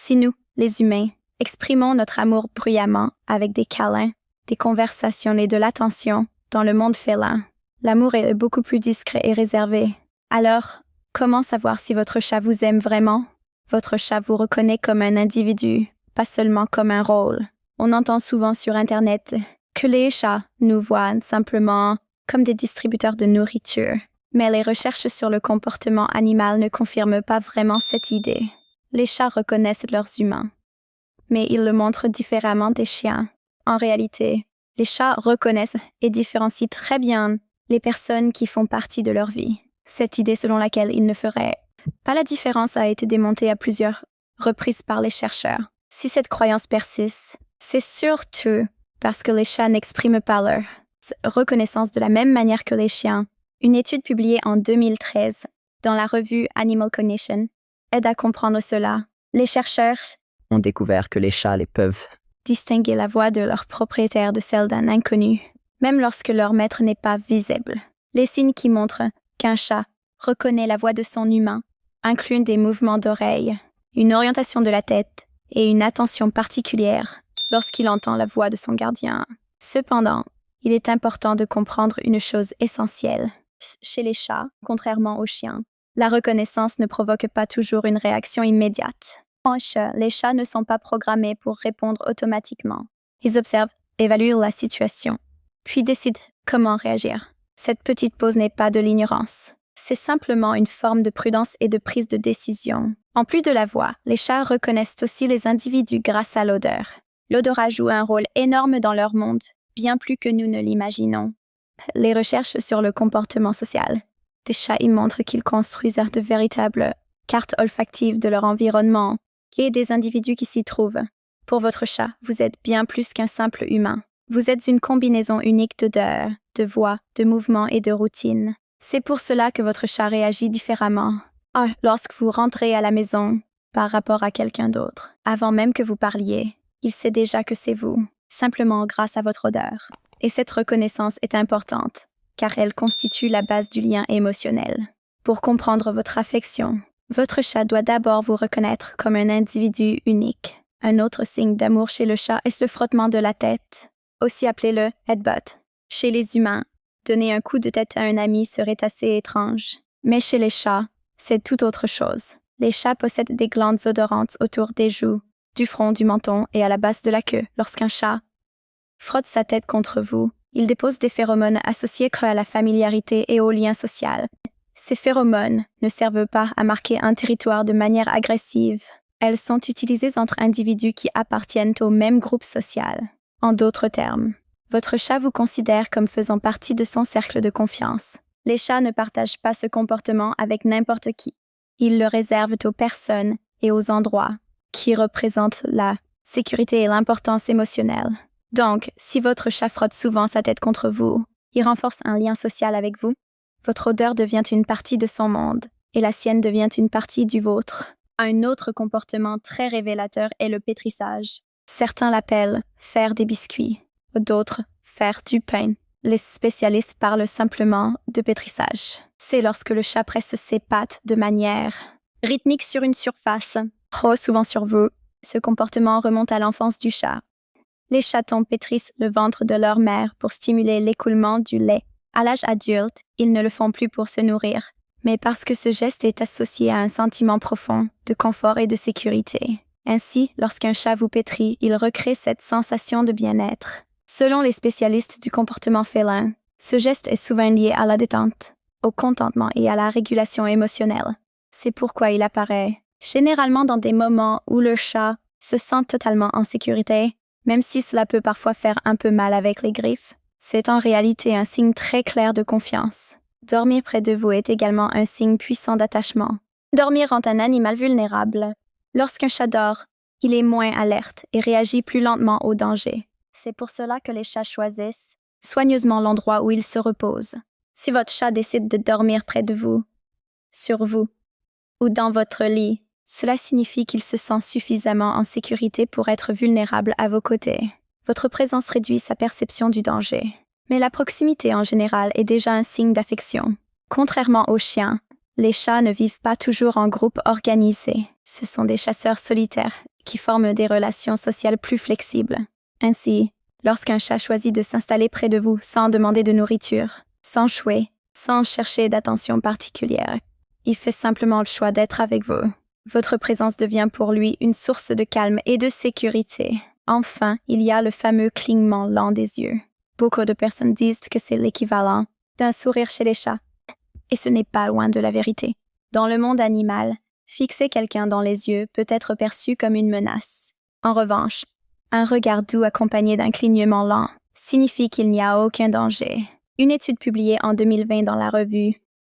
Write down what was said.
Si nous, les humains, exprimons notre amour bruyamment avec des câlins, des conversations et de l'attention dans le monde félin, l'amour est beaucoup plus discret et réservé. Alors, comment savoir si votre chat vous aime vraiment? Votre chat vous reconnaît comme un individu, pas seulement comme un rôle. On entend souvent sur Internet que les chats nous voient simplement comme des distributeurs de nourriture. Mais les recherches sur le comportement animal ne confirment pas vraiment cette idée. Les chats reconnaissent leurs humains, mais ils le montrent différemment des chiens. En réalité, les chats reconnaissent et différencient très bien les personnes qui font partie de leur vie. Cette idée selon laquelle ils ne feraient pas la différence a été démontée à plusieurs reprises par les chercheurs. Si cette croyance persiste, c'est surtout parce que les chats n'expriment pas leur reconnaissance de la même manière que les chiens. Une étude publiée en 2013 dans la revue Animal Cognition aide à comprendre cela. Les chercheurs ont découvert que les chats peuvent distinguer la voix de leur propriétaire de celle d'un inconnu, même lorsque leur maître n'est pas visible. Les signes qui montrent qu'un chat reconnaît la voix de son humain incluent des mouvements d'oreilles, une orientation de la tête et une attention particulière lorsqu'il entend la voix de son gardien. Cependant, il est important de comprendre une chose essentielle. Chez les chats, contrairement aux chiens, la reconnaissance ne provoque pas toujours une réaction immédiate. En revanche, les chats ne sont pas programmés pour répondre automatiquement. Ils observent, évaluent la situation, puis décident comment réagir. Cette petite pause n'est pas de l'ignorance. C'est simplement une forme de prudence et de prise de décision. En plus de la voix, les chats reconnaissent aussi les individus grâce à l'odeur. L'odorat joue un rôle énorme dans leur monde, bien plus que nous ne l'imaginons. Les recherches sur le comportement social des chats y montrent qu'ils construisent de véritables cartes olfactives de leur environnement et des individus qui s'y trouvent. Pour votre chat, vous êtes bien plus qu'un simple humain. Vous êtes une combinaison unique d'odeurs, de voix, de mouvements et de routines. C'est pour cela que votre chat réagit différemment lorsque vous rentrez à la maison par rapport à quelqu'un d'autre. Avant même que vous parliez, il sait déjà que c'est vous, simplement grâce à votre odeur. Et cette reconnaissance est importante, car elle constitue la base du lien émotionnel. Pour comprendre votre affection, votre chat doit d'abord vous reconnaître comme un individu unique. Un autre signe d'amour chez le chat est le frottement de la tête, aussi appelé le headbutt. Chez les humains, donner un coup de tête à un ami serait assez étrange. Mais chez les chats, c'est tout autre chose. Les chats possèdent des glandes odorantes autour des joues, du front, du menton et à la base de la queue. Lorsqu'un chat frotte sa tête contre vous, il dépose des phéromones associés à la familiarité et au lien social. Ces phéromones ne servent pas à marquer un territoire de manière agressive. Elles sont utilisées entre individus qui appartiennent au même groupe social. En d'autres termes, votre chat vous considère comme faisant partie de son cercle de confiance. Les chats ne partagent pas ce comportement avec n'importe qui. Ils le réservent aux personnes et aux endroits qui représentent la sécurité et l'importance émotionnelle. Donc, si votre chat frotte souvent sa tête contre vous, il renforce un lien social avec vous. Votre odeur devient une partie de son monde et la sienne devient une partie du vôtre. Un autre comportement très révélateur est le pétrissage. Certains l'appellent faire des biscuits, d'autres faire du pain. Les spécialistes parlent simplement de pétrissage. C'est lorsque le chat presse ses pattes de manière rythmique sur une surface, trop souvent sur vous. Ce comportement remonte à l'enfance du chat. Les chatons pétrissent le ventre de leur mère pour stimuler l'écoulement du lait. À l'âge adulte, ils ne le font plus pour se nourrir, mais parce que ce geste est associé à un sentiment profond de confort et de sécurité. Ainsi, lorsqu'un chat vous pétrit, il recrée cette sensation de bien-être. Selon les spécialistes du comportement félin, ce geste est souvent lié à la détente, au contentement et à la régulation émotionnelle. C'est pourquoi il apparaît généralement dans des moments où le chat se sent totalement en sécurité, même si cela peut parfois faire un peu mal avec les griffes. C'est en réalité un signe très clair de confiance. Dormir près de vous est également un signe puissant d'attachement. Dormir rend un animal vulnérable. Lorsqu'un chat dort, il est moins alerte et réagit plus lentement au danger. C'est pour cela que les chats choisissent soigneusement l'endroit où ils se reposent. Si votre chat décide de dormir près de vous, sur vous, ou dans votre lit, cela signifie qu'il se sent suffisamment en sécurité pour être vulnérable à vos côtés. Votre présence réduit sa perception du danger. Mais la proximité en général est déjà un signe d'affection. Contrairement aux chiens, les chats ne vivent pas toujours en groupe organisé. Ce sont des chasseurs solitaires qui forment des relations sociales plus flexibles. Ainsi, lorsqu'un chat choisit de s'installer près de vous sans demander de nourriture, sans jouer, sans chercher d'attention particulière, il fait simplement le choix d'être avec vous. Votre présence devient pour lui une source de calme et de sécurité. Enfin, il y a le fameux clignement lent des yeux. Beaucoup de personnes disent que c'est l'équivalent d'un sourire chez les chats. Et ce n'est pas loin de la vérité. Dans le monde animal, fixer quelqu'un dans les yeux peut être perçu comme une menace. En revanche, un regard doux accompagné d'un clignement lent signifie qu'il n'y a aucun danger. Une étude publiée en 2020 dans la revue